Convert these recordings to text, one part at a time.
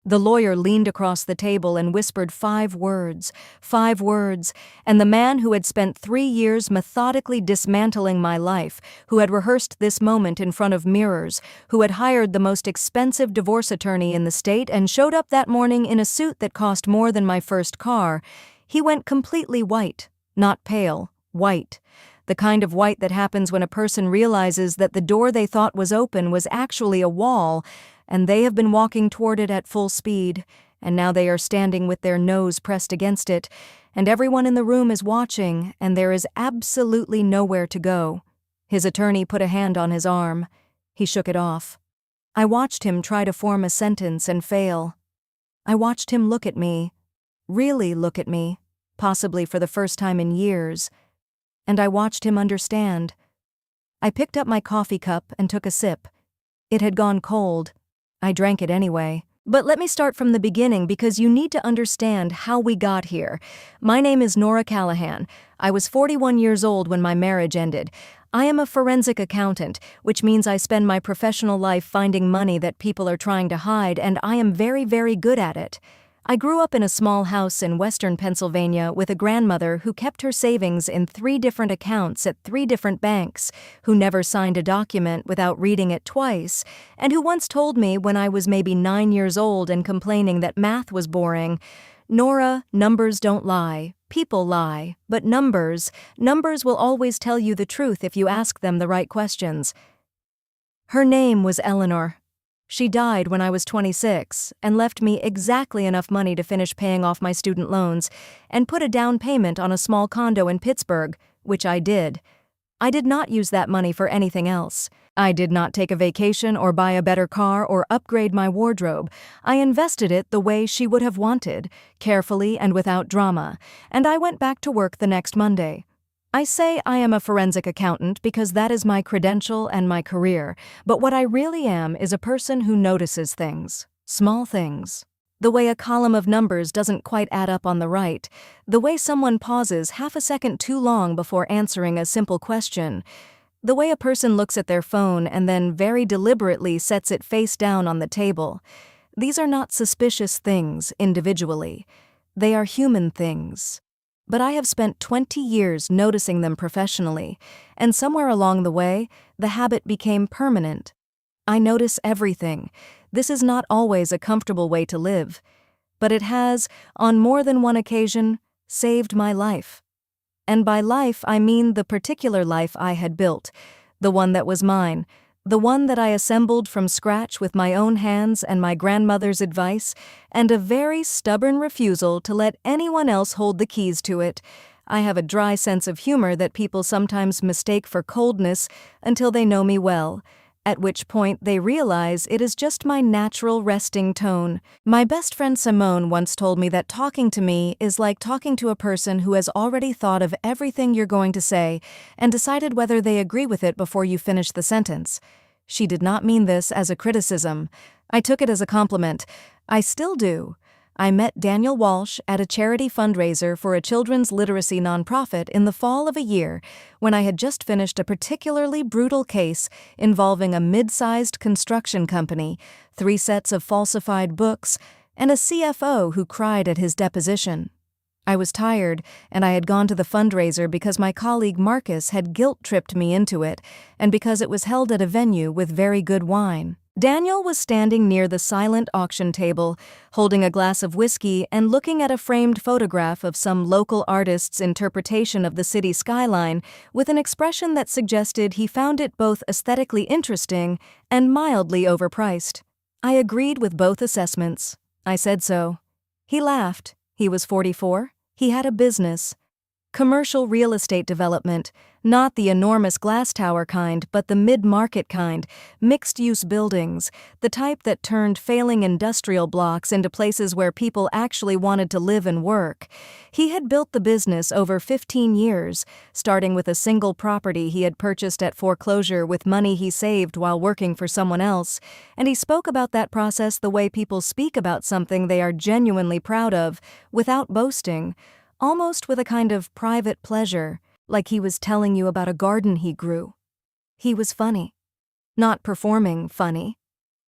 The lawyer leaned across the table and whispered 5 words, 5 words, and the man who had spent 3 years methodically dismantling my life, who had rehearsed this moment in front of mirrors, who had hired the most expensive divorce attorney in the state and showed up that morning in a suit that cost more than my first car, he went completely white, not pale, white. The kind of white that happens when a person realizes that the door they thought was open was actually a wall, and they have been walking toward it at full speed, and now they are standing with their nose pressed against it, and everyone in the room is watching, and there is absolutely nowhere to go. His attorney put a hand on his arm. He shook it off. I watched him try to form a sentence and fail. I watched him look at me, really look at me, possibly for the first time in years, and I watched him understand. I picked up my coffee cup and took a sip. It had gone cold. I drank it anyway. But let me start from the beginning because you need to understand how we got here. My name is Nora Callahan. I was 41 years old when my marriage ended. I am a forensic accountant, which means I spend my professional life finding money that people are trying to hide, and I am very, very good at it. I grew up in a small house in western Pennsylvania with a grandmother who kept her savings in 3 different accounts at 3 different banks, who never signed a document without reading it twice, and who once told me when I was maybe 9 years old and complaining that math was boring, "Nora, numbers don't lie. People lie. But numbers will always tell you the truth if you ask them the right questions." Her name was Eleanor. She died when I was 26 and left me exactly enough money to finish paying off my student loans and put a down payment on a small condo in Pittsburgh, which I did. I did not use that money for anything else. I did not take a vacation or buy a better car or upgrade my wardrobe. I invested it the way she would have wanted, carefully and without drama, and I went back to work the next Monday. I say I am a forensic accountant because that is my credential and my career, but what I really am is a person who notices things, small things. The way a column of numbers doesn't quite add up on the right, the way someone pauses half a second too long before answering a simple question, the way a person looks at their phone and then very deliberately sets it face down on the table. These are not suspicious things individually. They are human things. But I have spent 20 years noticing them professionally, and somewhere along the way, the habit became permanent. I notice everything. This is not always a comfortable way to live, but it has, on more than one occasion, saved my life. And by life, I mean the particular life I had built, the one that was mine, the one that I assembled from scratch with my own hands and my grandmother's advice, and a very stubborn refusal to let anyone else hold the keys to it. I have a dry sense of humor that people sometimes mistake for coldness until they know me well, at which point they realize it is just my natural resting tone. My best friend Simone once told me that talking to me is like talking to a person who has already thought of everything you're going to say and decided whether they agree with it before you finish the sentence. She did not mean this as a criticism. I took it as a compliment. I still do. I met Daniel Walsh at a charity fundraiser for a children's literacy nonprofit in the fall of a year when I had just finished a particularly brutal case involving a mid-sized construction company, 3 sets of falsified books, and a CFO who cried at his deposition. I was tired, and I had gone to the fundraiser because my colleague Marcus had guilt-tripped me into it, and because it was held at a venue with very good wine. Daniel was standing near the silent auction table, holding a glass of whiskey and looking at a framed photograph of some local artist's interpretation of the city skyline with an expression that suggested he found it both aesthetically interesting and mildly overpriced. I agreed with both assessments. I said so. He laughed. He was 44. He had a business. Commercial real estate development, not the enormous glass tower kind, but the mid-market kind, mixed-use buildings, the type that turned failing industrial blocks into places where people actually wanted to live and work. He had built the business over 15 years, starting with a single property he had purchased at foreclosure with money he saved while working for someone else, and he spoke about that process the way people speak about something they are genuinely proud of, without boasting, almost with a kind of private pleasure, like he was telling you about a garden he grew. He was funny. Not performing funny.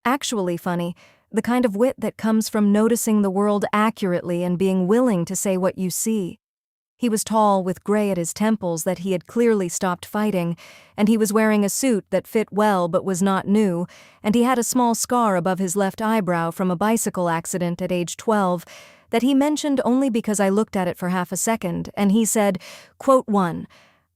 Actually funny, the kind of wit that comes from noticing the world accurately and being willing to say what you see. He was tall, with gray at his temples that he had clearly stopped fighting, and he was wearing a suit that fit well but was not new, and he had a small scar above his left eyebrow from a bicycle accident at age 12 that he mentioned only because I looked at it for half a second, and he said, quote 1,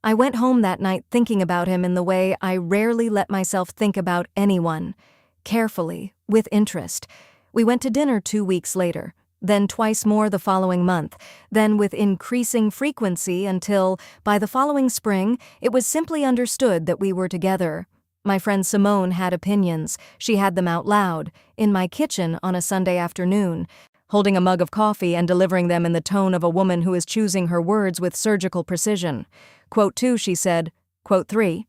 "I went home that night thinking about him in the way I rarely let myself think about anyone. Carefully, with interest. We went to dinner 2 weeks later. Then twice more the following month, then with increasing frequency until, by the following spring, it was simply understood that we were together. My friend Simone had opinions. She had them out loud, in my kitchen on a Sunday afternoon, holding a mug of coffee and delivering them in the tone of a woman who is choosing her words with surgical precision. Quote 2, she said. Quote 3.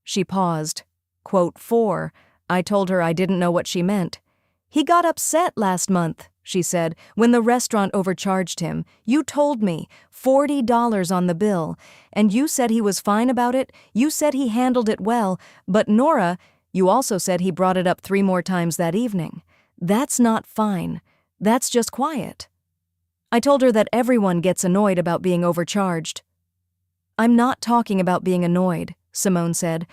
She paused. Quote 4. I told her I didn't know what she meant. He got upset last month, she said, when the restaurant overcharged him. You told me, $40 on the bill, and you said he was fine about it, you said he handled it well, but Nora, you also said he brought it up 3 more times that evening. That's not fine. That's just quiet. I told her that everyone gets annoyed about being overcharged. I'm not talking about being annoyed, Simone said.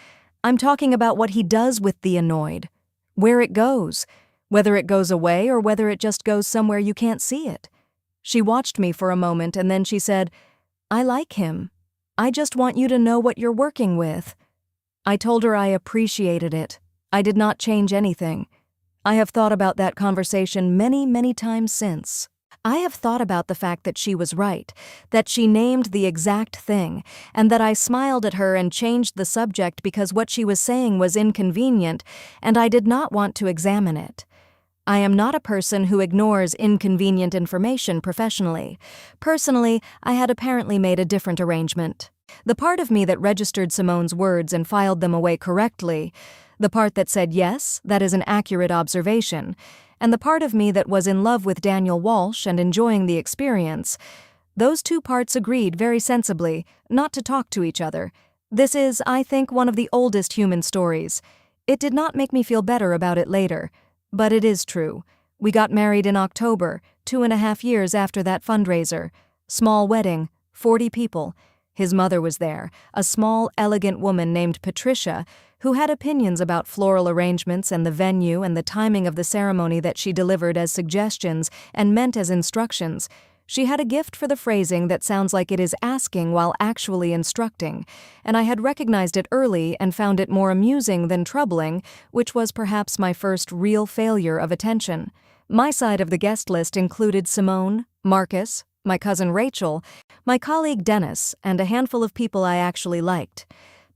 I'm talking about what he does with the annoyed. Where it goes. Whether it goes away or whether it just goes somewhere you can't see it. She watched me for a moment and then she said, I like him. I just want you to know what you're working with. I told her I appreciated it. I did not change anything. I have thought about that conversation many, many times since. I have thought about the fact that she was right, that she named the exact thing, and that I smiled at her and changed the subject because what she was saying was inconvenient, and I did not want to examine it. I am not a person who ignores inconvenient information professionally. Personally, I had apparently made a different arrangement. The part of me that registered Simone's words and filed them away correctly, the part that said yes, that is an accurate observation, and the part of me that was in love with Daniel Walsh and enjoying the experience, those 2 parts agreed very sensibly not to talk to each other. This is, I think, one of the oldest human stories. It did not make me feel better about it later. But it is true. We got married in October, 2.5 years after that fundraiser. Small wedding, 40 people. His mother was there, a small, elegant woman named Patricia, who had opinions about floral arrangements and the venue and the timing of the ceremony that she delivered as suggestions and meant as instructions. She had a gift for the phrasing that sounds like it is asking while actually instructing, and I had recognized it early and found it more amusing than troubling, which was perhaps my first real failure of attention. My side of the guest list included Simone, Marcus, my cousin Rachel, my colleague Dennis, and a handful of people I actually liked.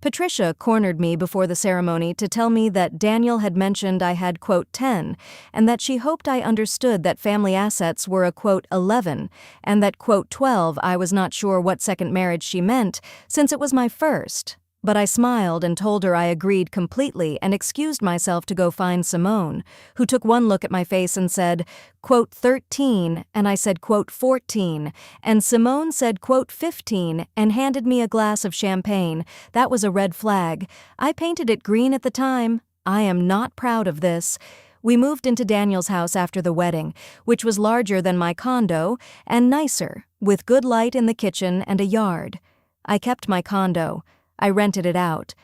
Patricia cornered me before the ceremony to tell me that Daniel had mentioned I had, quote, 10, and that she hoped I understood that family assets were a, quote, 11, and that, quote, 12, I was not sure what second marriage she meant, since it was my first. But I smiled and told her I agreed completely and excused myself to go find Simone, who took one look at my face and said, quote, 13, and I said, quote, 14, and Simone said, quote, 15, and handed me a glass of champagne. That was a red flag. I painted it green at the time. I am not proud of this. We moved into Daniel's house after the wedding, which was larger than my condo and nicer, with good light in the kitchen and a yard. I kept my condo. I rented it out.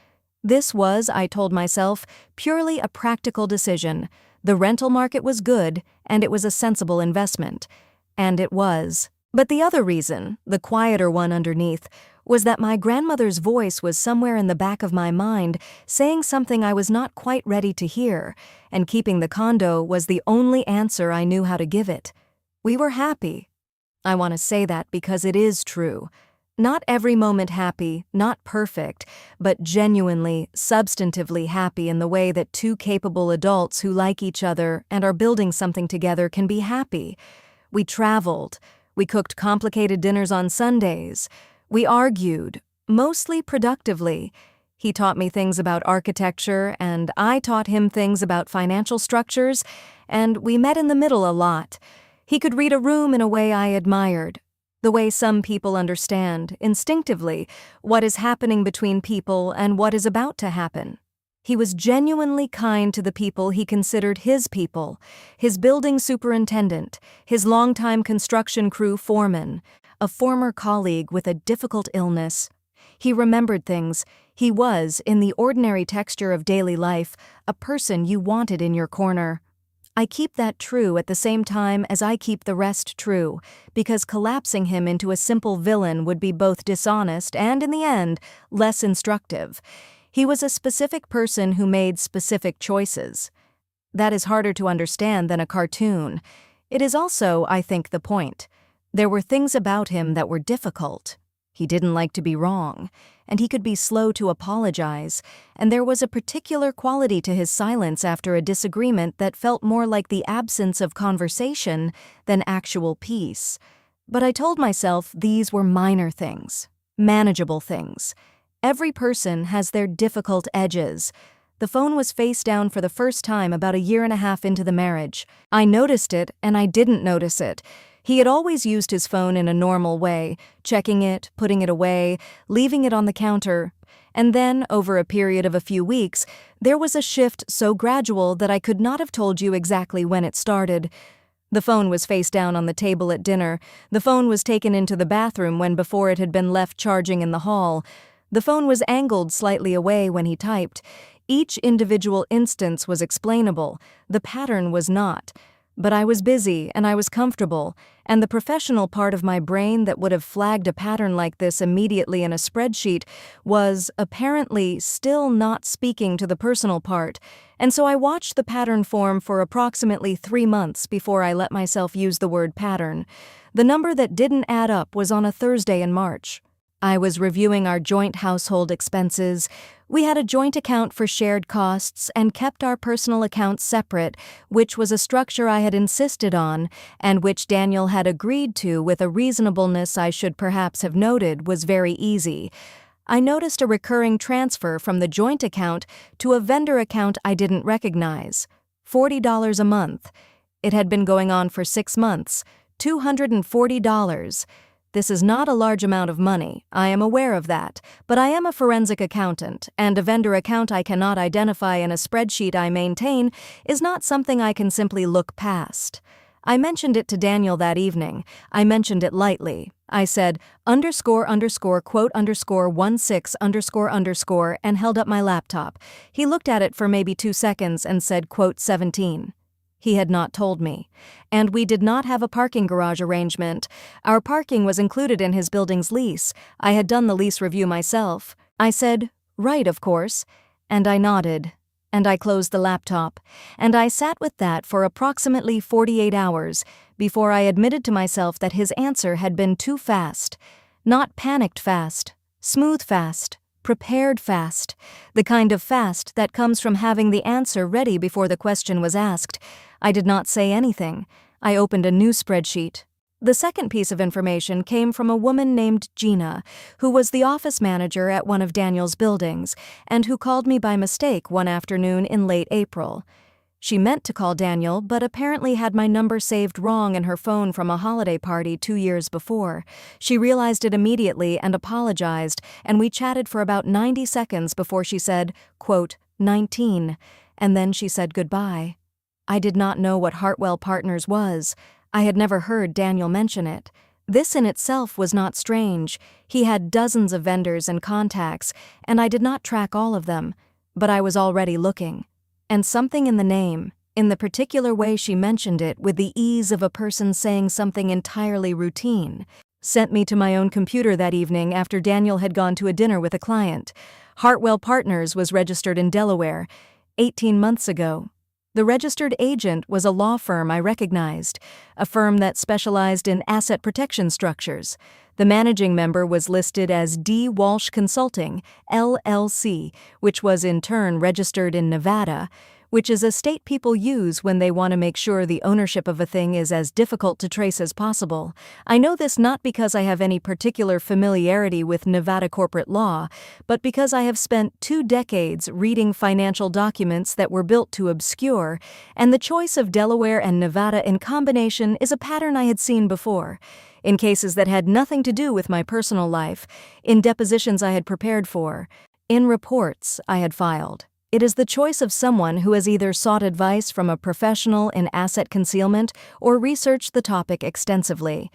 This was, I told myself, purely a practical decision. The rental market was good, and it was a sensible investment. And it was. But the other reason, the quieter one underneath, was that my grandmother's voice was somewhere in the back of my mind saying something I was not quite ready to hear, and keeping the condo was the only answer I knew how to give it. We were happy. I want to say that because it is true. Not every moment happy, not perfect, but genuinely, substantively happy in the way that 2 capable adults who like each other and are building something together can be happy. We traveled. We cooked complicated dinners on Sundays. We argued, mostly productively. He taught me things about architecture, and I taught him things about financial structures, and we met in the middle a lot. He could read a room in a way I admired. The way some people understand, instinctively, what is happening between people and what is about to happen. He was genuinely kind to the people he considered his people, his building superintendent, his longtime construction crew foreman, a former colleague with a difficult illness. He remembered things. He was, in the ordinary texture of daily life, a person you wanted in your corner. I keep that true at the same time as I keep the rest true, because collapsing him into a simple villain would be both dishonest and, in the end, less instructive. He was a specific person who made specific choices. That is harder to understand than a cartoon. It is also, I think, the point. There were things about him that were difficult. He didn't like to be wrong, and he could be slow to apologize, and there was a particular quality to his silence after a disagreement that felt more like the absence of conversation than actual peace. But I told myself these were minor things, manageable things. Every person has their difficult edges. The phone was face down for the first time about a year and a half into the marriage. I noticed it, and I didn't notice it. He had always used his phone in a normal way, checking it, putting it away, leaving it on the counter. And then, over a period of a few weeks, there was a shift so gradual that I could not have told you exactly when it started. The phone was face down on the table at dinner. The phone was taken into the bathroom when before it had been left charging in the hall. The phone was angled slightly away when he typed. Each individual instance was explainable. The pattern was not. But I was busy and I was comfortable, and the professional part of my brain that would have flagged a pattern like this immediately in a spreadsheet was, apparently, still not speaking to the personal part, and so I watched the pattern form for approximately 3 months before I let myself use the word pattern. The number that didn't add up was on a Thursday in March. I was reviewing our joint household expenses. We had a joint account for shared costs and kept our personal accounts separate, which was a structure I had insisted on and which Daniel had agreed to with a reasonableness I should perhaps have noted was very easy. I noticed a recurring transfer from the joint account to a vendor account I didn't recognize. $40 a month. It had been going on for 6 months. $240. This is not a large amount of money, I am aware of that, but I am a forensic accountant, and a vendor account I cannot identify in a spreadsheet I maintain is not something I can simply look past. I mentioned it to Daniel that evening. I mentioned it lightly. I said, __quote_16__, and held up my laptop. He looked at it for maybe 2 seconds and said, _17. He had not told me. And we did not have a parking garage arrangement. Our parking was included in his building's lease. I had done the lease review myself. I said, right, of course. And I nodded. And I closed the laptop. And I sat with that for approximately 48 hours before I admitted to myself that his answer had been too fast. Not panicked fast. Smooth fast. Prepared fast. The kind of fast that comes from having the answer ready before the question was asked. I did not say anything. I opened a new spreadsheet. The second piece of information came from a woman named Gina, who was the office manager at one of Daniel's buildings, and who called me by mistake one afternoon in late April. She meant to call Daniel, but apparently had my number saved wrong in her phone from a holiday party 2 years before. She realized it immediately and apologized, and we chatted for about 90 seconds before she said, _19, and then she said goodbye. I did not know what Hartwell Partners was. I had never heard Daniel mention it. This in itself was not strange. He had dozens of vendors and contacts, and I did not track all of them, but I was already looking. And something in the name, in the particular way she mentioned it with the ease of a person saying something entirely routine, sent me to my own computer that evening after Daniel had gone to a dinner with a client. Hartwell Partners was registered in Delaware 18 months ago. The registered agent was a law firm I recognized, a firm that specialized in asset protection structures. The managing member was listed as D. Walsh Consulting, LLC, which was in turn registered in Nevada, which is a state people use when they want to make sure the ownership of a thing is as difficult to trace as possible. I know this not because I have any particular familiarity with Nevada corporate law, but because I have spent 2 decades reading financial documents that were built to obscure, and the choice of Delaware and Nevada in combination is a pattern I had seen before. In cases that had nothing to do with my personal life, in depositions I had prepared for, in reports I had filed. It is the choice of someone who has either sought advice from a professional in asset concealment or researched the topic extensively.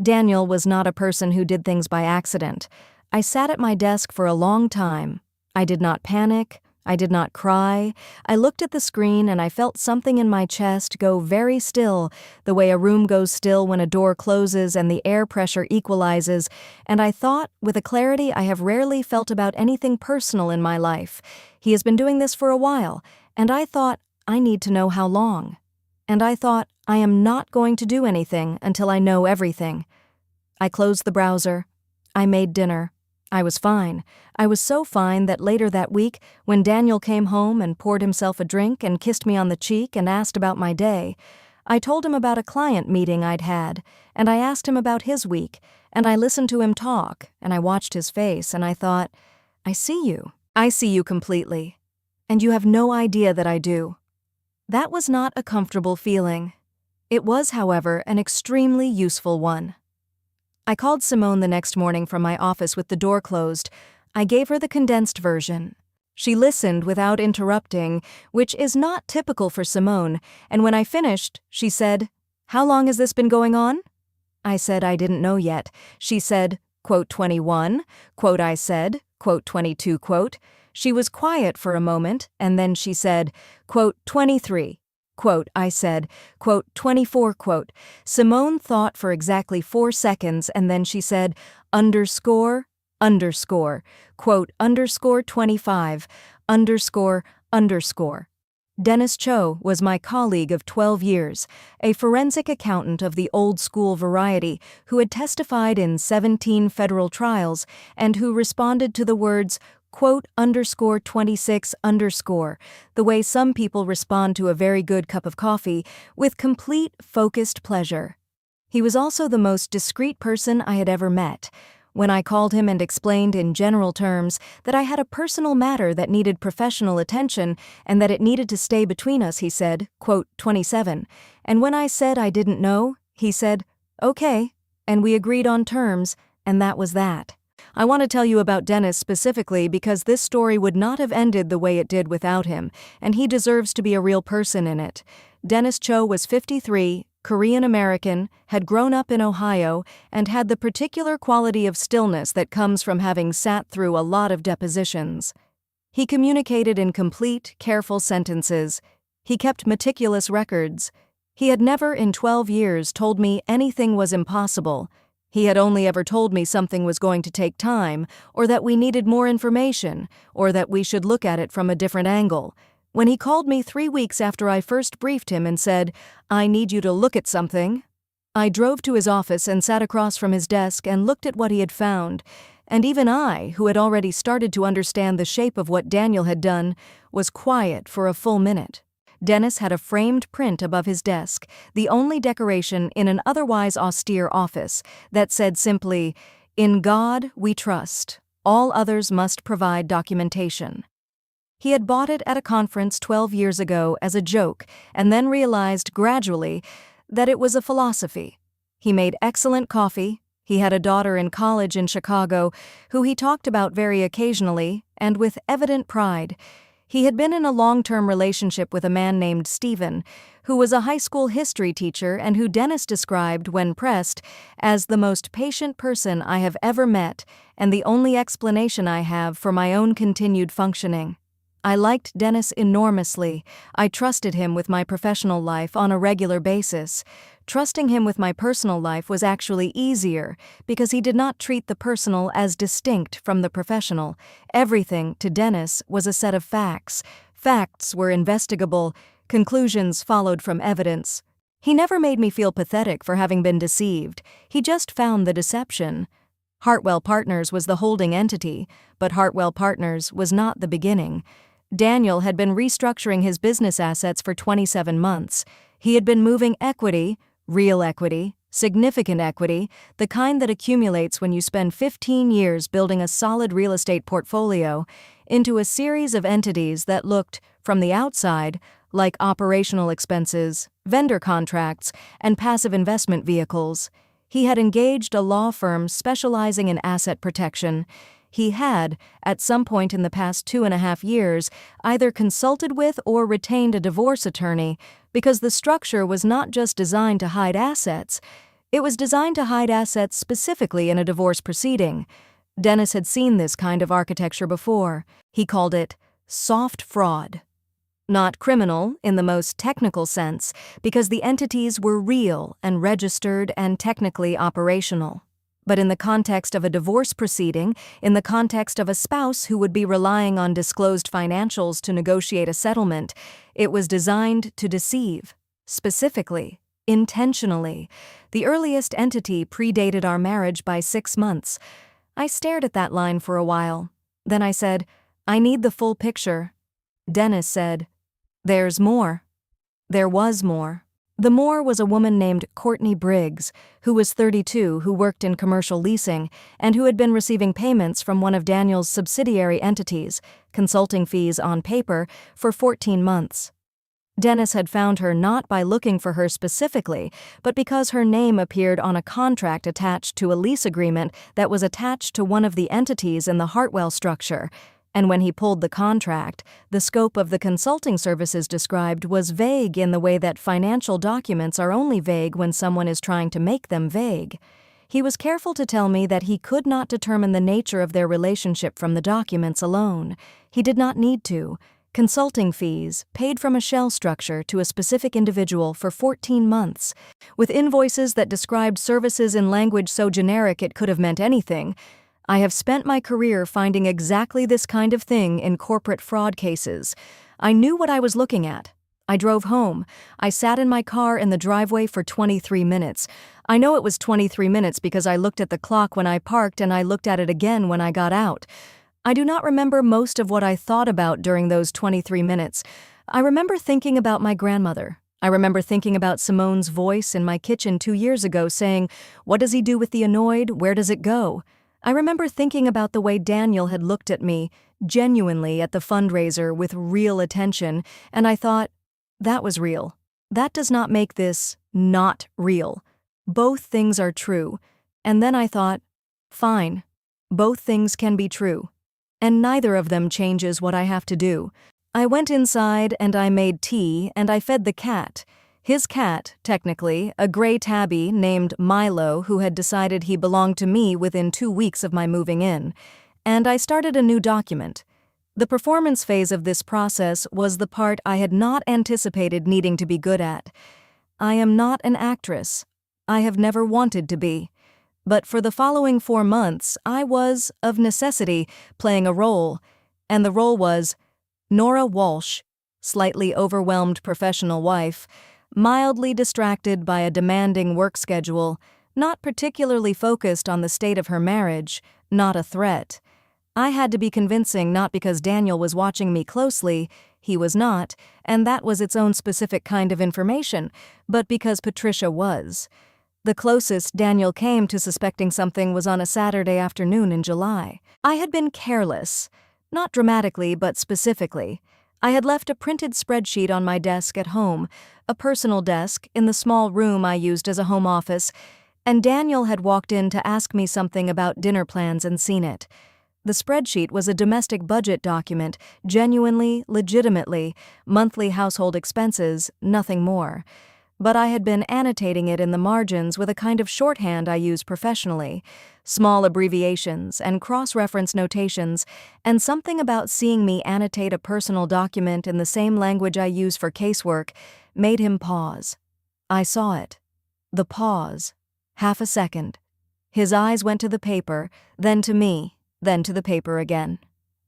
Daniel was not a person who did things by accident. I sat at my desk for a long time. I did not panic. I did not cry. I looked at the screen and I felt something in my chest go very still, the way a room goes still when a door closes and the air pressure equalizes, and I thought, with a clarity I have rarely felt about anything personal in my life, he has been doing this for a while, and I thought, I need to know how long. And I thought, I am not going to do anything until I know everything. I closed the browser. I made dinner. I was fine. I was so fine that later that week, when Daniel came home and poured himself a drink and kissed me on the cheek and asked about my day, I told him about a client meeting I'd had, and I asked him about his week, and I listened to him talk, and I watched his face, and I thought, I see you. I see you completely. And you have no idea that I do. That was not a comfortable feeling. It was, however, an extremely useful one. I called Simone the next morning from my office with the door closed. I gave her the condensed version. She listened without interrupting, which is not typical for Simone, and when I finished, she said, "How long has this been going on?" I said I didn't know yet. She said, quote 21, quote I said, quote 22, quote. She was quiet for a moment, and then she said, quote 23. Quote, I said, quote, 24, quote. Simone thought for exactly 4 seconds, and then she said, underscore, underscore, quote, underscore 25, underscore, underscore. Dennis Cho was my colleague of 12 years, a forensic accountant of the old-school variety who had testified in 17 federal trials and who responded to the words, quote, underscore 26, underscore, the way some people respond to a very good cup of coffee, with complete, focused pleasure. He was also the most discreet person I had ever met. When I called him and explained in general terms that I had a personal matter that needed professional attention and that it needed to stay between us, he said, quote, 27. And when I said I didn't know, he said, okay, and we agreed on terms, and that was that. I want to tell you about Dennis specifically because this story would not have ended the way it did without him, and he deserves to be a real person in it. Dennis Cho was 53, Korean-American, had grown up in Ohio, and had the particular quality of stillness that comes from having sat through a lot of depositions. He communicated in complete, careful sentences. He kept meticulous records. He had never in 12 years told me anything was impossible. He had only ever told me something was going to take time, or that we needed more information, or that we should look at it from a different angle. When he called me 3 weeks after I first briefed him and said, I need you to look at something, I drove to his office and sat across from his desk and looked at what he had found, and even I, who had already started to understand the shape of what Daniel had done, was quiet for a full minute. Dennis had a framed print above his desk, the only decoration in an otherwise austere office, that said simply, "In God we trust. All others must provide documentation." He had bought it at a conference 12 years ago as a joke and then realized gradually that it was a philosophy. He made excellent coffee. He had a daughter in college in Chicago who he talked about very occasionally and with evident pride. He had been in a long-term relationship with a man named Stephen, who was a high school history teacher and who Dennis described, when pressed, as the most patient person I have ever met and the only explanation I have for my own continued functioning. I liked Dennis enormously. I trusted him with my professional life on a regular basis. Trusting him with my personal life was actually easier because he did not treat the personal as distinct from the professional. Everything, to Dennis, was a set of facts. Facts were investigable. Conclusions followed from evidence. He never made me feel pathetic for having been deceived. He just found the deception. Hartwell Partners was the holding entity, but Hartwell Partners was not the beginning. Daniel had been restructuring his business assets for 27 months. He had been moving equity, real equity, significant equity, the kind that accumulates when you spend 15 years building a solid real estate portfolio, into a series of entities that looked, from the outside, like operational expenses, vendor contracts, and passive investment vehicles. He had engaged a law firm specializing in asset protection. He had, at some point in the past 2.5 years, either consulted with or retained a divorce attorney because the structure was not just designed to hide assets, it was designed to hide assets specifically in a divorce proceeding. Dennis had seen this kind of architecture before. He called it soft fraud. Not criminal in the most technical sense, because the entities were real and registered and technically operational. But in the context of a divorce proceeding, in the context of a spouse who would be relying on disclosed financials to negotiate a settlement, it was designed to deceive, specifically, intentionally. The earliest entity predated our marriage by 6 months. I stared at that line for a while. Then I said, "I need the full picture." Dennis said, "There's more." There was more. The more was a woman named Courtney Briggs, who was 32, who worked in commercial leasing, and who had been receiving payments from one of Daniel's subsidiary entities, consulting fees on paper, for 14 months. Dennis had found her not by looking for her specifically, but because her name appeared on a contract attached to a lease agreement that was attached to one of the entities in the Hartwell structure. And when he pulled the contract, the scope of the consulting services described was vague in the way that financial documents are only vague when someone is trying to make them vague. He was careful to tell me that he could not determine the nature of their relationship from the documents alone. He did not need to. Consulting fees, paid from a shell structure to a specific individual for 14 months, with invoices that described services in language so generic it could have meant anything. I have spent my career finding exactly this kind of thing in corporate fraud cases. I knew what I was looking at. I drove home. I sat in my car in the driveway for 23 minutes. I know it was 23 minutes because I looked at the clock when I parked and I looked at it again when I got out. I do not remember most of what I thought about during those 23 minutes. I remember thinking about my grandmother. I remember thinking about Simone's voice in my kitchen 2 years ago saying, "What does he do with the annoyed? Where does it go?" I remember thinking about the way Daniel had looked at me, genuinely at the fundraiser with real attention, and I thought, that was real. That does not make this not real. Both things are true. And then I thought, fine, both things can be true. And neither of them changes what I have to do. I went inside and I made tea and I fed the cat. His cat, technically, a gray tabby named Milo, who had decided he belonged to me within 2 weeks of my moving in. And I started a new document. The performance phase of this process was the part I had not anticipated needing to be good at. I am not an actress. I have never wanted to be. But for the following 4 months, I was, of necessity, playing a role. And the role was Nora Walsh, slightly overwhelmed professional wife, mildly distracted by a demanding work schedule, not particularly focused on the state of her marriage, not a threat. I had to be convincing not because Daniel was watching me closely, he was not, and that was its own specific kind of information, but because Patricia was. The closest Daniel came to suspecting something was on a Saturday afternoon in July. I had been careless, not dramatically but specifically. I had left a printed spreadsheet on my desk at home, a personal desk in the small room I used as a home office, and Daniel had walked in to ask me something about dinner plans and seen it. The spreadsheet was a domestic budget document, genuinely, legitimately, monthly household expenses, nothing more. But I had been annotating it in the margins with a kind of shorthand I use professionally, small abbreviations and cross-reference notations, and something about seeing me annotate a personal document in the same language I use for casework made him pause. I saw it. The pause. Half a second. His eyes went to the paper, then to me, then to the paper again.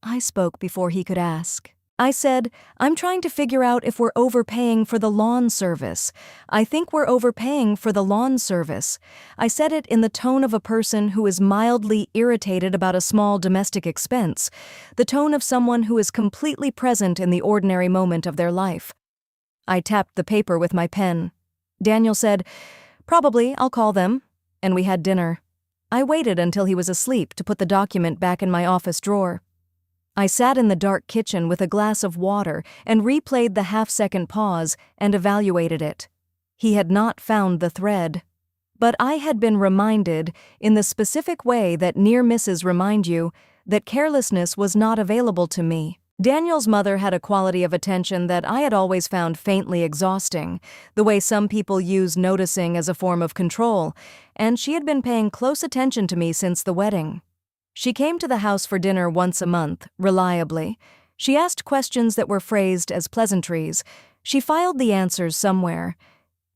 I spoke before he could ask. I said, "I'm trying to figure out if we're overpaying for the lawn service. I think we're overpaying for the lawn service." I said it in the tone of a person who is mildly irritated about a small domestic expense, the tone of someone who is completely present in the ordinary moment of their life. I tapped the paper with my pen. Daniel said, "Probably, I'll call them," and we had dinner. I waited until he was asleep to put the document back in my office drawer. I sat in the dark kitchen with a glass of water and replayed the half-second pause and evaluated it. He had not found the thread. But I had been reminded, in the specific way that near misses remind you, that carelessness was not available to me. Daniel's mother had a quality of attention that I had always found faintly exhausting, the way some people use noticing as a form of control, and she had been paying close attention to me since the wedding. She came to the house for dinner once a month, reliably. She asked questions that were phrased as pleasantries. She filed the answers somewhere.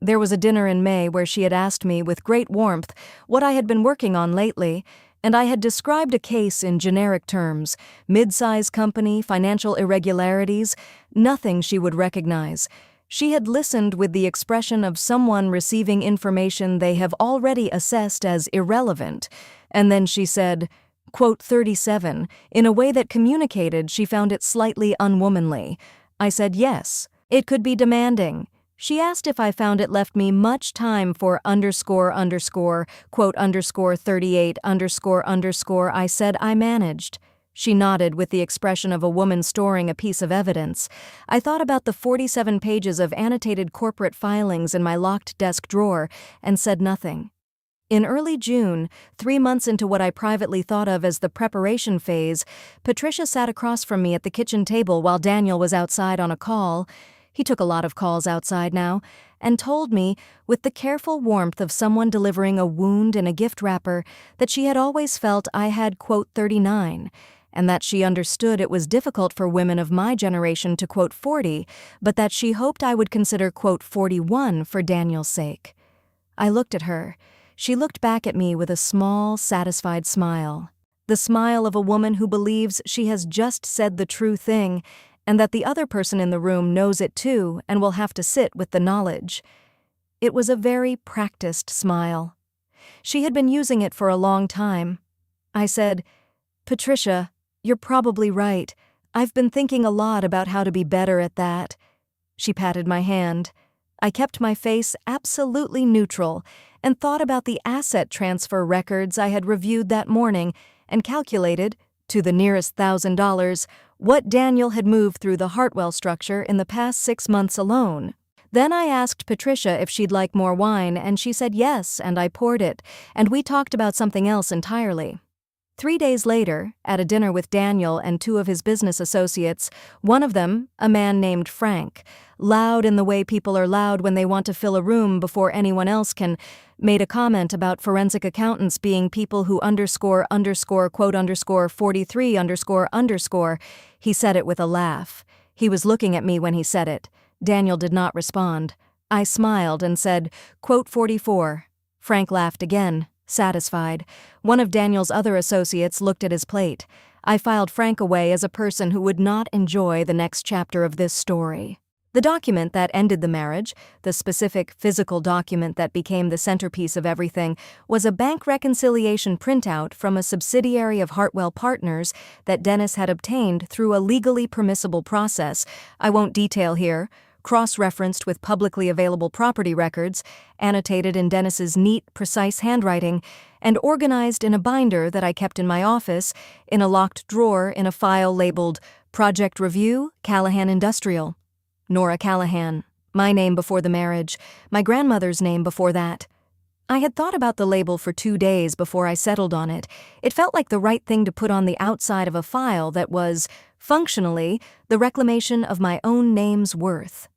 There was a dinner in May where she had asked me with great warmth what I had been working on lately, and I had described a case in generic terms: mid-size company, financial irregularities, nothing she would recognize. She had listened with the expression of someone receiving information they have already assessed as irrelevant, and then she said, quote 37, in a way that communicated she found it slightly unwomanly. I said yes, it could be demanding. She asked if I found it left me much time for quote 38 I said I managed. She nodded with the expression of a woman storing a piece of evidence. I thought about the 47 pages of annotated corporate filings in my locked desk drawer and said nothing. In early June, 3 months into what I privately thought of as the preparation phase, Patricia sat across from me at the kitchen table while Daniel was outside on a call. He took a lot of calls outside now, and told me, with the careful warmth of someone delivering a wound in a gift wrapper, that she had always felt I had, quote 39, and that she understood it was difficult for women of my generation to, quote 40, but that she hoped I would consider, quote 41 for Daniel's sake. I looked at her. She looked back at me with a small, satisfied smile. The smile of a woman who believes she has just said the true thing, and that the other person in the room knows it too and will have to sit with the knowledge. It was a very practiced smile. She had been using it for a long time. I said, "Patricia, you're probably right. I've been thinking a lot about how to be better at that." She patted my hand. I kept my face absolutely neutral and thought about the asset transfer records I had reviewed that morning and calculated, to the nearest $1,000, what Daniel had moved through the Hartwell structure in the past 6 months alone. Then I asked Patricia if she'd like more wine, and she said yes, and I poured it, and we talked about something else entirely. 3 days later, at a dinner with Daniel and 2 of his business associates, one of them, a man named Frank, loud in the way people are loud when they want to fill a room before anyone else can, made a comment about forensic accountants being people who quote 43 . He said it with a laugh. He was looking at me when he said it. Daniel did not respond. I smiled and said, quote 44. Frank laughed again, satisfied. One of Daniel's other associates looked at his plate. I filed Frank away as a person who would not enjoy the next chapter of this story. The document that ended the marriage, the specific physical document that became the centerpiece of everything, was a bank reconciliation printout from a subsidiary of Hartwell Partners that Dennis had obtained through a legally permissible process I won't detail here, cross-referenced with publicly available property records, annotated in Dennis's neat, precise handwriting, and organized in a binder that I kept in my office, in a locked drawer in a file labeled Project Review, Callahan Industrial. Nora Callahan, my name before the marriage, my grandmother's name before that. I had thought about the label for 2 days before I settled on it. It felt like the right thing to put on the outside of a file that was, functionally, the reclamation of my own name's worth.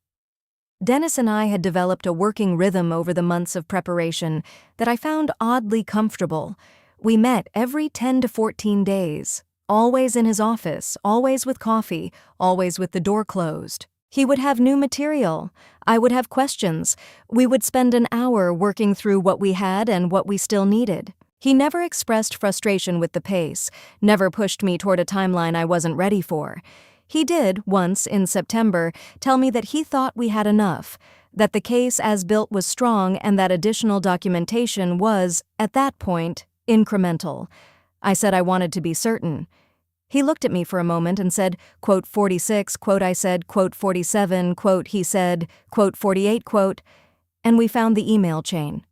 Dennis and I had developed a working rhythm over the months of preparation that I found oddly comfortable. We met every 10 to 14 days, always in his office, always with coffee, always with the door closed. He would have new material. I would have questions. We would spend an hour working through what we had and what we still needed. He never expressed frustration with the pace, never pushed me toward a timeline I wasn't ready for. He did, once in September, tell me that he thought we had enough, that the case as built was strong and that additional documentation was, at that point, incremental. I said I wanted to be certain. He looked at me for a moment and said, quote 46, quote I said, quote 47, quote he said, quote 48, quote, and we found the email chain.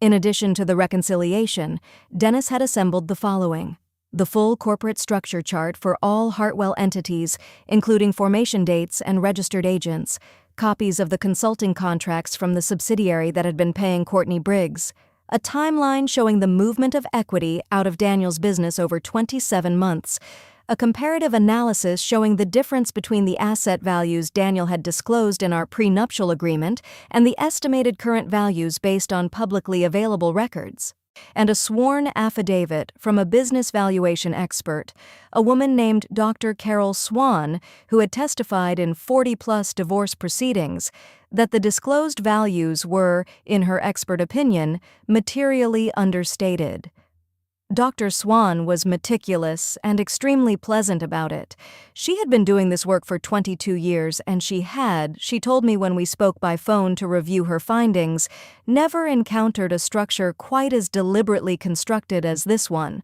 In addition to the reconciliation, Dennis had assembled the following: the full corporate structure chart for all Hartwell entities, including formation dates and registered agents, copies of the consulting contracts from the subsidiary that had been paying Courtney Briggs, A timeline showing the movement of equity out of Daniel's business over 27 months. A comparative analysis showing the difference between the asset values Daniel had disclosed in our prenuptial agreement and the estimated current values based on publicly available records. And a sworn affidavit from a business valuation expert, a woman named Dr. Carol Swan, who had testified in 40-plus divorce proceedings, that the disclosed values were, in her expert opinion, materially understated. Dr. Swan was meticulous and extremely pleasant about it. She had been doing this work for 22 years, and she told me when we spoke by phone to review her findings, never encountered a structure quite as deliberately constructed as this one.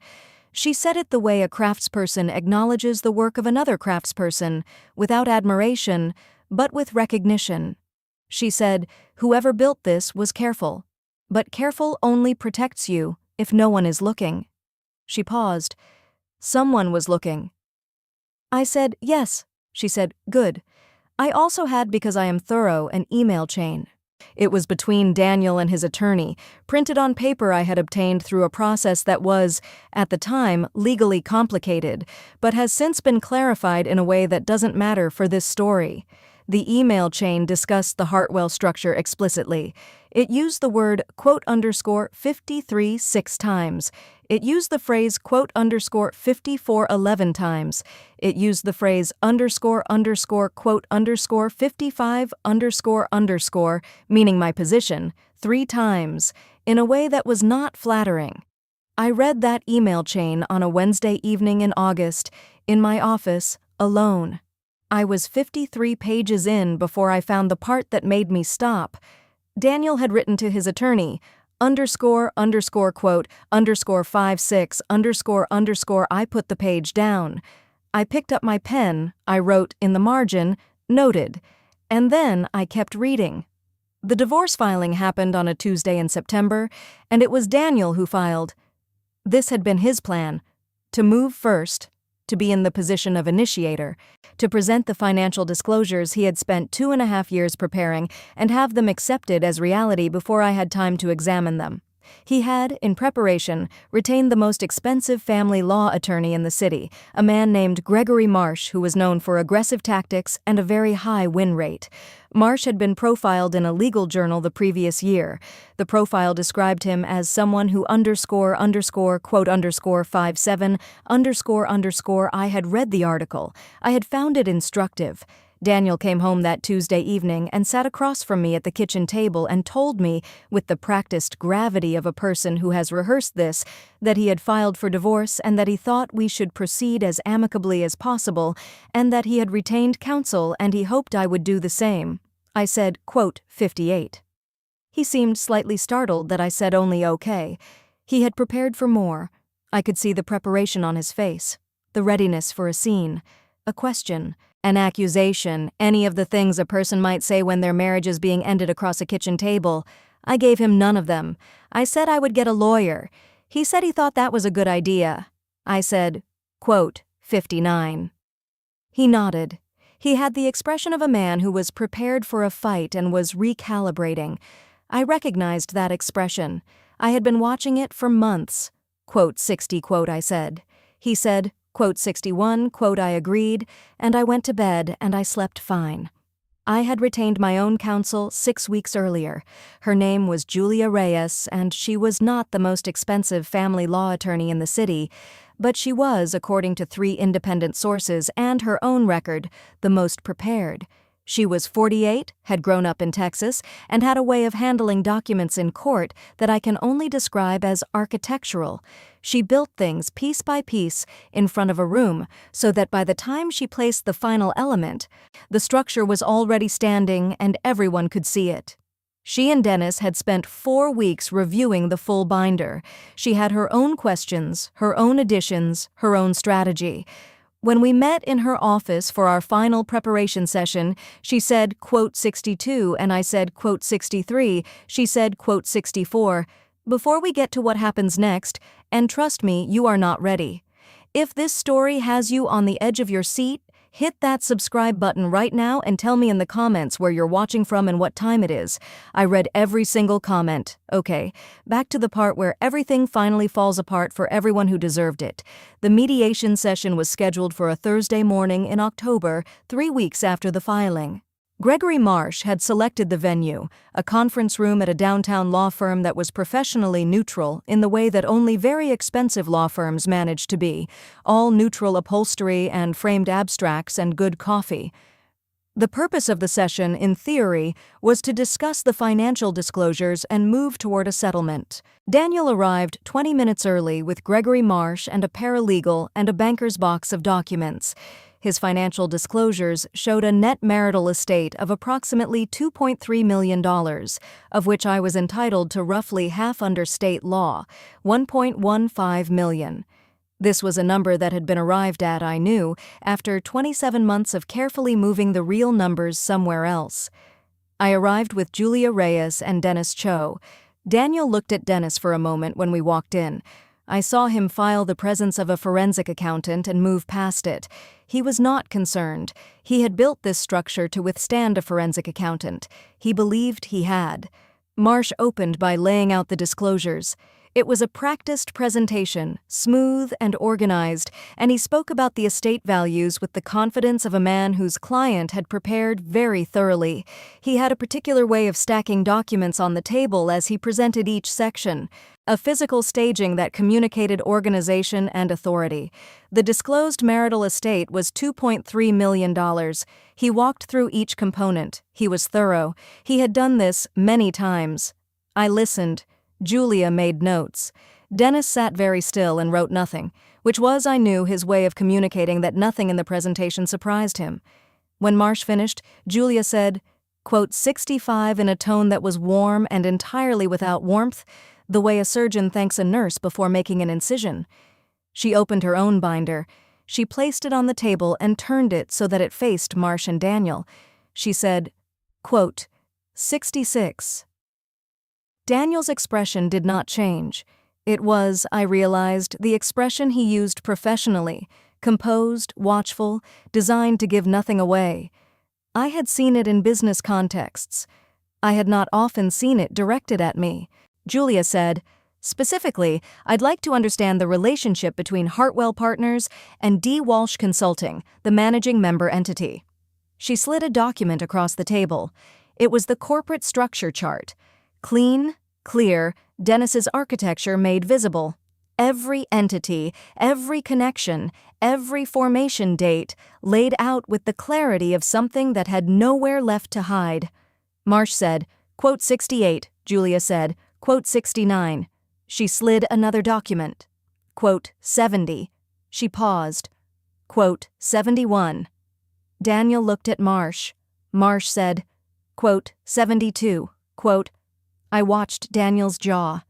She said it the way a craftsperson acknowledges the work of another craftsperson, without admiration, but with recognition. She said, "Whoever built this was careful. But careful only protects you if no one is looking." She paused. "Someone was looking." I said, "Yes." She said, "Good. I also had, because I am thorough, an email chain. It was between Daniel and his attorney, printed on paper I had obtained through a process that was, at the time, legally complicated, but has since been clarified in a way that doesn't matter for this story. The email chain discussed the Hartwell structure explicitly. It used the word "*53 6 times. It used the phrase "*54 11 times. It used the phrase "*55 meaning my position, 3 times, in a way that was not flattering. I read that email chain on a Wednesday evening in August, in my office, alone. I was 53 pages in before I found the part that made me stop. Daniel had written to his attorney, ____56__. I put the page down. I picked up my pen, I wrote in the margin, "Noted," and then I kept reading. The divorce filing happened on a Tuesday in September, and it was Daniel who filed. This had been his plan: to move first, to be in the position of initiator, to present the financial disclosures he had spent 2.5 years preparing and have them accepted as reality before I had time to examine them. He had, in preparation, retained the most expensive family law attorney in the city, a man named Gregory Marsh, who was known for aggressive tactics and a very high win rate. Marsh had been profiled in a legal journal the previous year. The profile described him as someone who ____57___. I had read the article. I had found it instructive. Daniel came home that Tuesday evening and sat across from me at the kitchen table and told me, with the practiced gravity of a person who has rehearsed this, that he had filed for divorce and that he thought we should proceed as amicably as possible, and that he had retained counsel and he hoped I would do the same. I said, "58. He seemed slightly startled that I said only okay. He had prepared for more. I could see the preparation on his face, the readiness for a scene, a question, an accusation, any of the things a person might say when their marriage is being ended across a kitchen table. I gave him none of them. I said I would get a lawyer. He said he thought that was a good idea. I said, "59. He nodded. He had the expression of a man who was prepared for a fight and was recalibrating. I recognized that expression. I had been watching it for months. "60, I said. He said, "61, I agreed, and I went to bed and I slept fine. I had retained my own counsel 6 weeks earlier. Her name was Julia Reyes, and she was not the most expensive family law attorney in the city, but she was, according to 3 independent sources and her own record, the most prepared. She was 48, had grown up in Texas, and had a way of handling documents in court that I can only describe as architectural. She built things piece by piece in front of a room so that by the time she placed the final element, the structure was already standing and everyone could see it. She and Dennis had spent 4 weeks reviewing the full binder. She had her own questions, her own additions, her own strategy. When we met in her office for our final preparation session, she said, "62, and I said, "63, she said, "64. Before we get to what happens next, and trust me, you are not ready. If this story has you on the edge of your seat, Hit that subscribe button right now and tell me in the comments where you're watching from and what time it is. I read every single comment. Okay, back to the part where everything finally falls apart for everyone who deserved it. The mediation session was scheduled for a Thursday morning in October, 3 weeks after the filing. Gregory Marsh had selected the venue, a conference room at a downtown law firm that was professionally neutral in the way that only very expensive law firms manage to be, all neutral upholstery and framed abstracts and good coffee. The purpose of the session, in theory, was to discuss the financial disclosures and move toward a settlement. Daniel arrived 20 minutes early with Gregory Marsh and a paralegal and a banker's box of documents. His financial disclosures showed a net marital estate of approximately $2.3 million, of which I was entitled to roughly half under state law, $1.15 million. This was a number that had been arrived at, I knew, after 27 months of carefully moving the real numbers somewhere else. I arrived with Julia Reyes and Dennis Cho. Daniel looked at Dennis for a moment when we walked in. I saw him file the presence of a forensic accountant and move past it. He was not concerned. He had built this structure to withstand a forensic accountant. He believed he had. Marsh opened by laying out the disclosures. It was a practiced presentation, smooth and organized, and he spoke about the estate values with the confidence of a man whose client had prepared very thoroughly. He had a particular way of stacking documents on the table as he presented each section, a physical staging that communicated organization and authority. The disclosed marital estate was $2.3 million. He walked through each component. He was thorough. He had done this many times. I listened. Julia made notes. Dennis sat very still and wrote nothing, which was, I knew, his way of communicating that nothing in the presentation surprised him. When Marsh finished, Julia said, quote, 65 in a tone that was warm and entirely without warmth, the way a surgeon thanks a nurse before making an incision. She opened her own binder. She placed it on the table and turned it so that it faced Marsh and Daniel. She said, quote, 66. Daniel's expression did not change. It was, I realized, the expression he used professionally, composed, watchful, designed to give nothing away. I had seen it in business contexts. I had not often seen it directed at me. Julia said, specifically, I'd like to understand the relationship between Hartwell Partners and D. Walsh Consulting, the managing member entity. She slid a document across the table. It was the corporate structure chart. Clean, clear, Dennis's architecture made visible. Every entity, every connection, every formation date laid out with the clarity of something that had nowhere left to hide. Marsh said, quote 68, Julia said, quote 69. She slid another document. Quote 70. She paused. Quote 71. Daniel looked at Marsh. Marsh said, quote 72. Quote, I watched Daniel's jaw.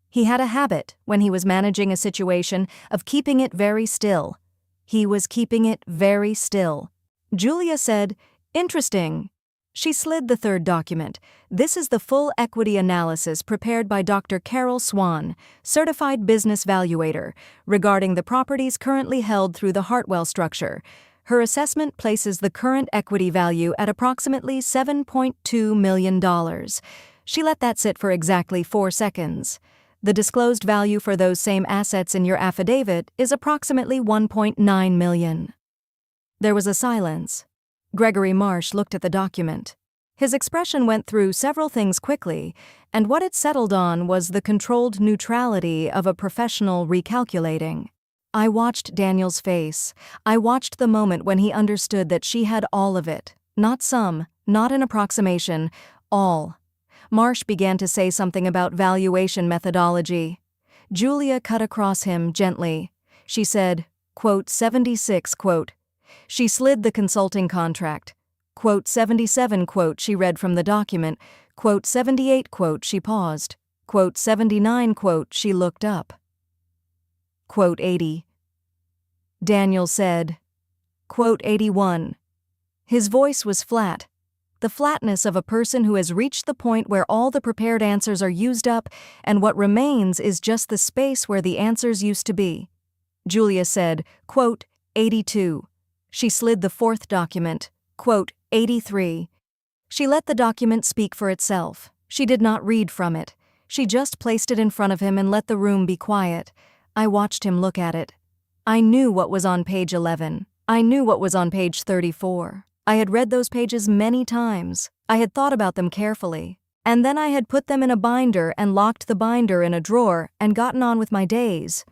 He had a habit, when he was managing a situation, of keeping it very still. He was keeping it very still. Julia said, interesting. She slid the third document. This is the full equity analysis prepared by Dr. Carol Swan, certified business valuator, regarding the properties currently held through the Hartwell structure. Her assessment places the current equity value at approximately $7.2 million. She let that sit for exactly 4 seconds. The disclosed value for those same assets in your affidavit is approximately $1.9 million. There was a silence. Gregory Marsh looked at the document. His expression went through several things quickly, and what it settled on was the controlled neutrality of a professional recalculating. I watched Daniel's face. I watched the moment when he understood that she had all of it. Not some, not an approximation, all. Marsh began to say something about valuation methodology. Julia cut across him gently. She said, quote 76, quote. She slid the consulting contract. Quote 77, quote, she read from the document. Quote 78, quote, she paused. Quote 79, quote, she looked up. Quote 80. Daniel said, quote 81. His voice was flat. The flatness of a person who has reached the point where all the prepared answers are used up and what remains is just the space where the answers used to be. Julia said, quote, 82. She slid the fourth document, quote, 83. She let the document speak for itself. She did not read from it. She just placed it in front of him and let the room be quiet. I watched him look at it. I knew what was on page 11. I knew what was on page 34. I had read those pages many times. I had thought about them carefully. And then I had put them in a binder and locked the binder in a drawer and gotten on with my days.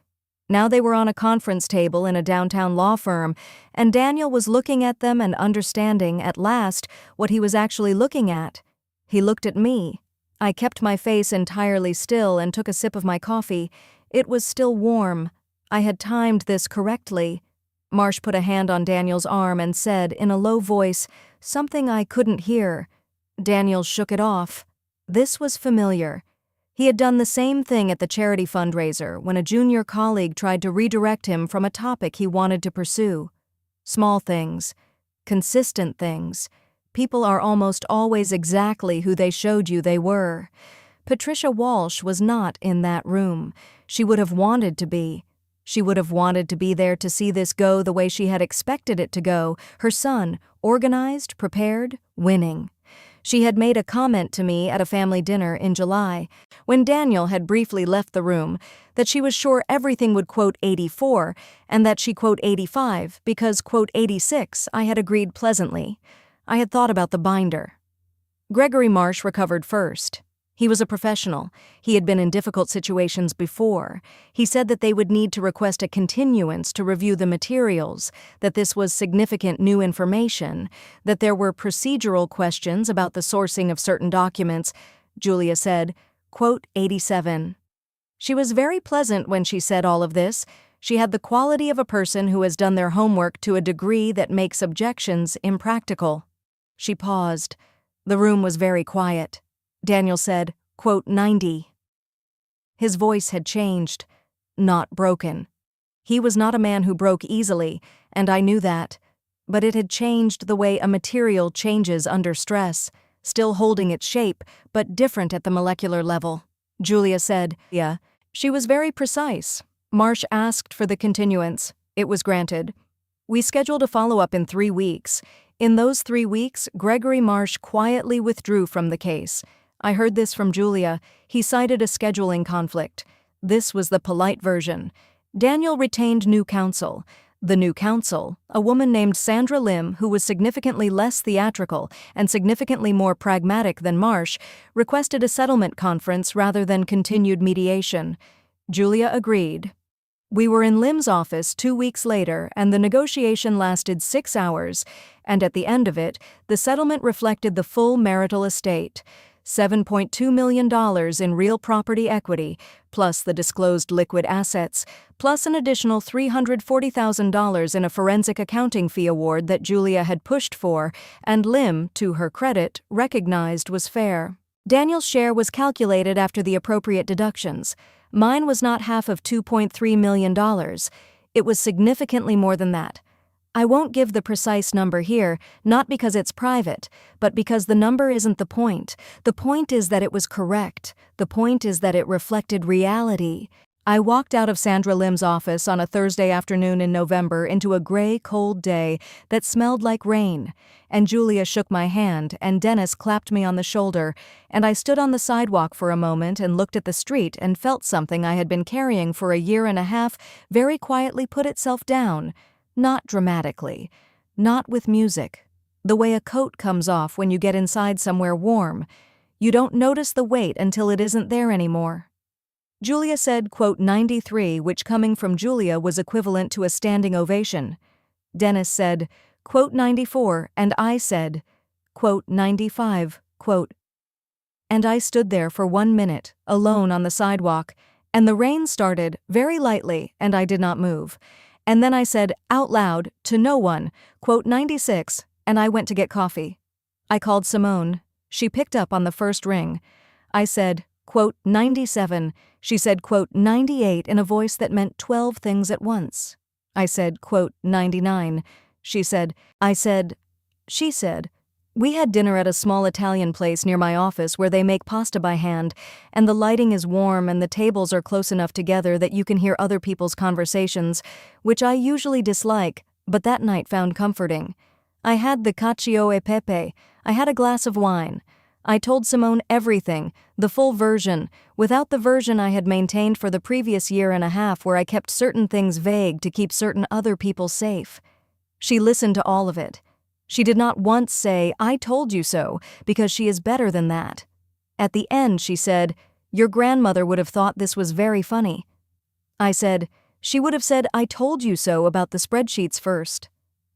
Now they were on a conference table in a downtown law firm, and Daniel was looking at them and understanding, at last, what he was actually looking at. He looked at me. I kept my face entirely still and took a sip of my coffee. It was still warm. I had timed this correctly. Marsh put a hand on Daniel's arm and said, in a low voice, something I couldn't hear. Daniel shook it off. This was familiar. He had done the same thing at the charity fundraiser when a junior colleague tried to redirect him from a topic he wanted to pursue. Small things. Consistent things. People are almost always exactly who they showed you they were. Patricia Walsh was not in that room. She would have wanted to be. She would have wanted to be there to see this go the way she had expected it to go, her son, organized, prepared, winning. She had made a comment to me at a family dinner in July, when Daniel had briefly left the room, that she was sure everything would quote 84, and that she quote 85, because quote 86 I had agreed pleasantly. I had thought about the binder. Gregory Marsh recovered first. He was a professional. He had been in difficult situations before. He said that they would need to request a continuance to review the materials, that this was significant new information, that there were procedural questions about the sourcing of certain documents. Julia said, quote, 87. She was very pleasant when she said all of this. She had the quality of a person who has done their homework to a degree that makes objections impractical. She paused. The room was very quiet. Daniel said, quote, 90. His voice had changed, not broken. He was not a man who broke easily, and I knew that. But it had changed the way a material changes under stress, still holding its shape, but different at the molecular level. Julia said, yeah. She was very precise. Marsh asked for the continuance. It was granted. We scheduled a follow-up in 3 weeks. In those 3 weeks, Gregory Marsh quietly withdrew from the case. I heard this from Julia. He cited a scheduling conflict. This was the polite version. Daniel retained new counsel. The new counsel, a woman named Sandra Lim, who was significantly less theatrical and significantly more pragmatic than Marsh, requested a settlement conference rather than continued mediation. Julia agreed. We were in Lim's office 2 weeks later, and the negotiation lasted 6 hours, and at the end of it, the settlement reflected the full marital estate. $7.2 million in real property equity, plus the disclosed liquid assets, plus an additional $340,000 in a forensic accounting fee award that Julia had pushed for, and Lim, to her credit, recognized was fair. Daniel's share was calculated after the appropriate deductions. Mine was not half of $2.3 million. It was significantly more than that. I won't give the precise number here, not because it's private, but because the number isn't the point. The point is that it was correct. The point is that it reflected reality. I walked out of Sandra Lim's office on a Thursday afternoon in November into a gray, cold day that smelled like rain, and Julia shook my hand and Dennis clapped me on the shoulder, and I stood on the sidewalk for a moment and looked at the street and felt something I had been carrying for a year and a half very quietly put itself down. Not dramatically. Not with music. The way a coat comes off when you get inside somewhere warm. You don't notice the weight until it isn't there anymore. Julia said, quote, 93, which coming from Julia was equivalent to a standing ovation. Dennis said, quote, 94, and I said, quote, 95, quote. And I stood there for 1 minute, alone on the sidewalk, and the rain started, very lightly, and I did not move. And then I said, out loud, to no one, quote, 96, and I went to get coffee. I called Simone. She picked up on the first ring. I said, quote, 97. She said, quote, 98 in a voice that meant 12 things at once. I said, quote, 99. She said, she said, we had dinner at a small Italian place near my office where they make pasta by hand, and the lighting is warm and the tables are close enough together that you can hear other people's conversations, which I usually dislike, but that night found comforting. I had the cacio e pepe, I had a glass of wine. I told Simone everything, the full version, without the version I had maintained for the previous year and a half where I kept certain things vague to keep certain other people safe. She listened to all of it. She did not once say, "I told you so," because she is better than that. At the end, she said, "Your grandmother would have thought this was very funny." I said, "She would have said, 'I told you so' about the spreadsheets first."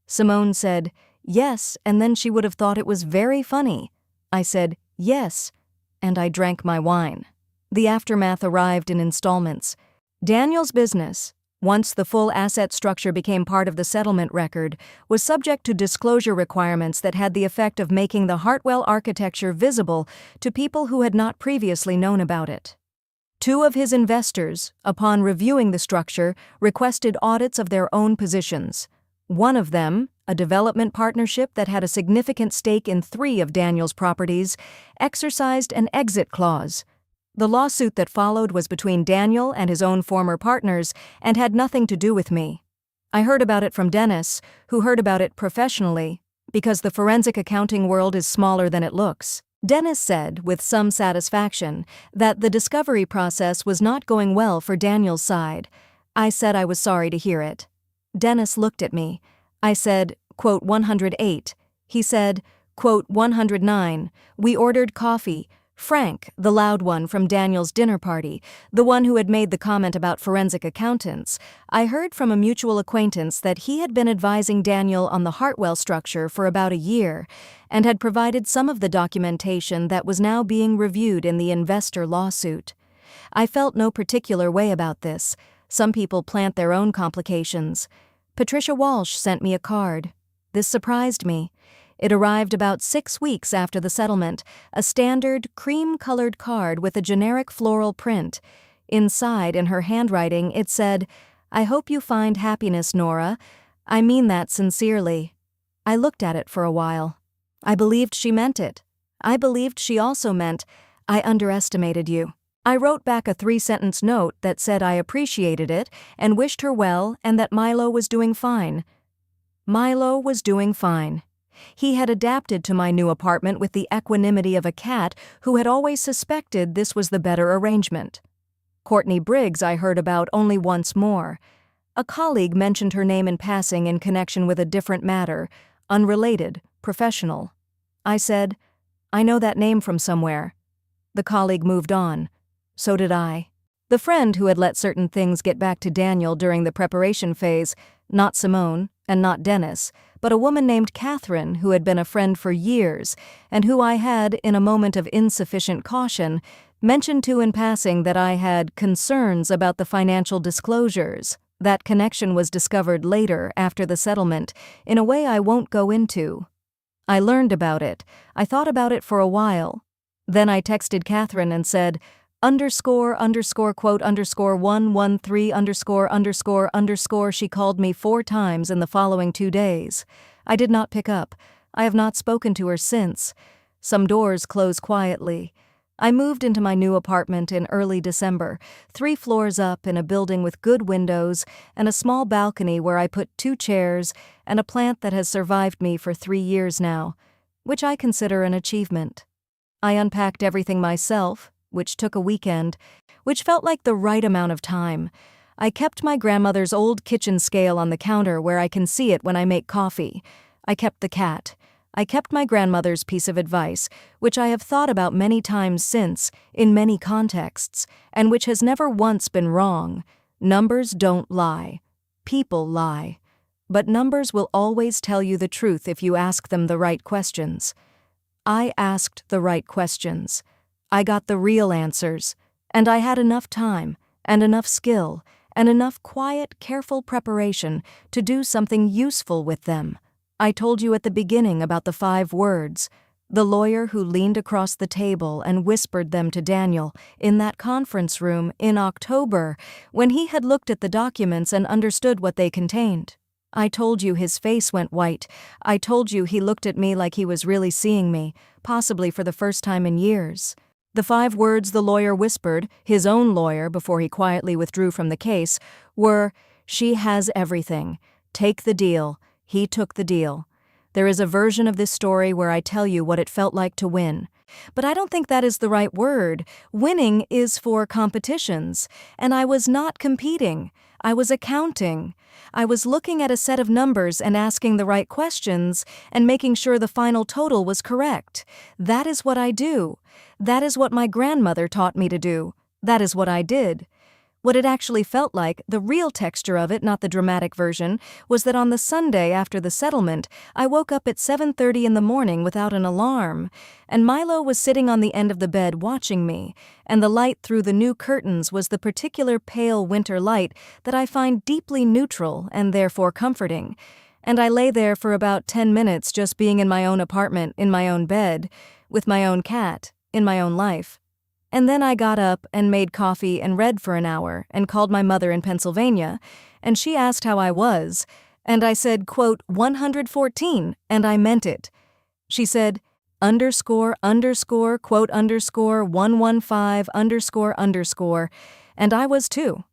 Simone said, "Yes, and then she would have thought it was very funny." I said, "Yes," and I drank my wine. The aftermath arrived in installments. Daniel's business, once the full asset structure became part of the settlement record, was subject to disclosure requirements that had the effect of making the Hartwell architecture visible to people who had not previously known about it. Two of his investors, upon reviewing the structure, requested audits of their own positions. One of them, a development partnership that had a significant stake in 3 of Daniel's properties, exercised an exit clause. The lawsuit that followed was between Daniel and his own former partners and had nothing to do with me. I heard about it from Dennis, who heard about it professionally, because the forensic accounting world is smaller than it looks. Dennis said, with some satisfaction, that the discovery process was not going well for Daniel's side. I said I was sorry to hear it. Dennis looked at me. I said, quote, 108. He said, quote, 109. We ordered coffee. Frank, the loud one from Daniel's dinner party, the one who had made the comment about forensic accountants, I heard from a mutual acquaintance that he had been advising Daniel on the Hartwell structure for about a year and had provided some of the documentation that was now being reviewed in the investor lawsuit. I felt no particular way about this. Some people plant their own complications. Patricia Walsh sent me a card. This surprised me. It arrived about 6 weeks after the settlement, a standard cream-colored card with a generic floral print. Inside, in her handwriting, it said, "I hope you find happiness, Nora. I mean that sincerely." I looked at it for a while. I believed she meant it. I believed she also meant, "I underestimated you." I wrote back a 3-sentence note that said I appreciated it and wished her well and that Milo was doing fine. Milo was doing fine. He had adapted to my new apartment with the equanimity of a cat who had always suspected this was the better arrangement. Courtney Briggs I heard about only once more. A colleague mentioned her name in passing in connection with a different matter, unrelated, professional. I said, "I know that name from somewhere." The colleague moved on. So did I. The friend who had let certain things get back to Daniel during the preparation phase, not Simone and not Dennis, but a woman named Catherine who had been a friend for years and who I had, in a moment of insufficient caution, mentioned to in passing that I had concerns about the financial disclosures. That connection was discovered later after the settlement, in a way I won't go into. I learned about it. I thought about it for a while. Then I texted Catherine and said, __quote _113 ______. She called me 4 times in the following 2 days. I did not pick up. I have not spoken to her since. Some doors close quietly. I moved into my new apartment in early December, 3 floors up in a building with good windows and a small balcony where I put 2 chairs and a plant that has survived me for 3 years now, which I consider an achievement. I unpacked everything myself, which took a weekend, which felt like the right amount of time. I kept my grandmother's old kitchen scale on the counter where I can see it when I make coffee. I kept the cat. I kept my grandmother's piece of advice, which I have thought about many times since, in many contexts, and which has never once been wrong. Numbers don't lie. People lie. But numbers will always tell you the truth if you ask them the right questions. I asked the right questions. I got the real answers, and I had enough time, and enough skill, and enough quiet, careful preparation to do something useful with them. I told you at the beginning about the 5 words, the lawyer who leaned across the table and whispered them to Daniel in that conference room in October when he had looked at the documents and understood what they contained. I told you his face went white. I told you he looked at me like he was really seeing me, possibly for the first time in years. The 5 words the lawyer whispered, his own lawyer before he quietly withdrew from the case, were, "She has everything. Take the deal. He took the deal. There is a version of this story where I tell you what it felt like to win. But I don't think that is the right word. Winning is for competitions, and I was not competing. I was accounting. I was looking at a set of numbers and asking the right questions and making sure the final total was correct. That is what I do. That is what my grandmother taught me to do. That is what I did. What it actually felt like, the real texture of it, not the dramatic version, was that on the Sunday after the settlement, I woke up at 7:30 in the morning without an alarm, and Milo was sitting on the end of the bed watching me, and the light through the new curtains was the particular pale winter light that I find deeply neutral and therefore comforting. And I lay there for about 10 minutes just being in my own apartment, in my own bed, with my own cat, in my own life. And then I got up and made coffee and read for an hour and called my mother in Pennsylvania, and she asked how I was, and I said, quote, 114, and I meant it. She said, underscore, underscore, quote, underscore, 115, underscore, underscore, and I was too.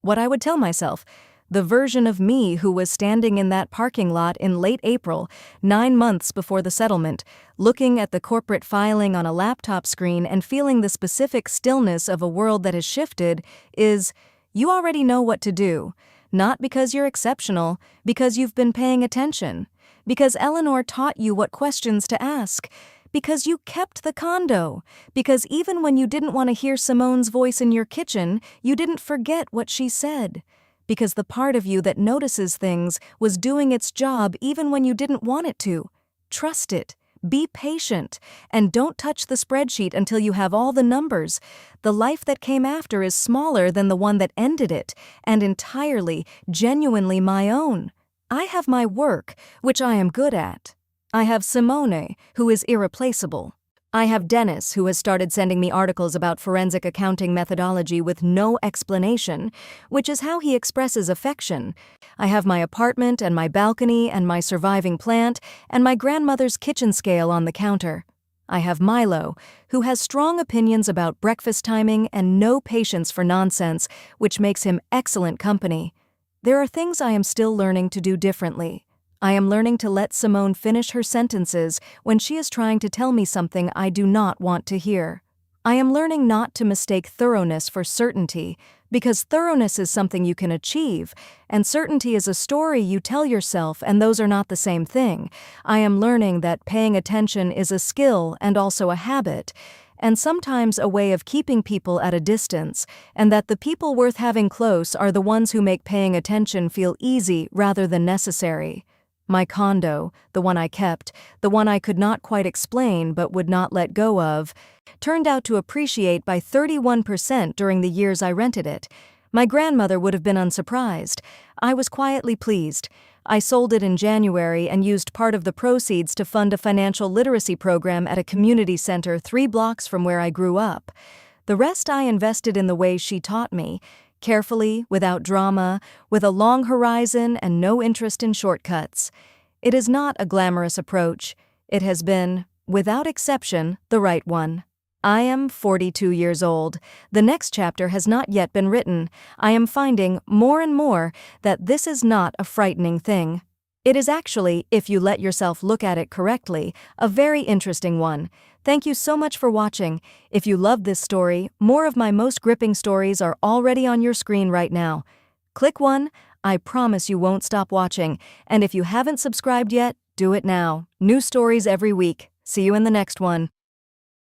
What I would tell myself, the version of me who was standing in that parking lot in late April, 9 months before the settlement, looking at the corporate filing on a laptop screen and feeling the specific stillness of a world that has shifted, is, you already know what to do. Not because you're exceptional, because you've been paying attention. Because Eleanor taught you what questions to ask. Because you kept the condo. Because even when you didn't want to hear Simone's voice in your kitchen, you didn't forget what she said. Because the part of you that notices things was doing its job even when you didn't want it to. Trust it. Be patient. And don't touch the spreadsheet until you have all the numbers. The life that came after is smaller than the one that ended it, and entirely, genuinely my own. I have my work, which I am good at. I have Simone, who is irreplaceable. I have Dennis, who has started sending me articles about forensic accounting methodology with no explanation, which is how he expresses affection. I have my apartment and my balcony and my surviving plant and my grandmother's kitchen scale on the counter. I have Milo, who has strong opinions about breakfast timing and no patience for nonsense, which makes him excellent company. There are things I am still learning to do differently. I am learning to let Simone finish her sentences when she is trying to tell me something I do not want to hear. I am learning not to mistake thoroughness for certainty, because thoroughness is something you can achieve, and certainty is a story you tell yourself, and those are not the same thing. I am learning that paying attention is a skill and also a habit, and sometimes a way of keeping people at a distance, and that the people worth having close are the ones who make paying attention feel easy rather than necessary. My condo, the one I kept, the one I could not quite explain but would not let go of, turned out to appreciate by 31% during the years I rented it. My grandmother would have been unsurprised. I was quietly pleased. I sold it in January and used part of the proceeds to fund a financial literacy program at a community center 3 blocks from where I grew up. The rest I invested in the way she taught me, carefully, without drama, with a long horizon and no interest in shortcuts. It is not a glamorous approach. It has been, without exception, the right one. I am 42 years old. The next chapter has not yet been written. I am finding, more and more, that this is not a frightening thing. It is actually, if you let yourself look at it correctly, a very interesting one. Thank you so much for watching. If you loved this story, more of my most gripping stories are already on your screen right now. Click one. I promise you won't stop watching. And if you haven't subscribed yet, do it now. New stories every week. See you in the next one.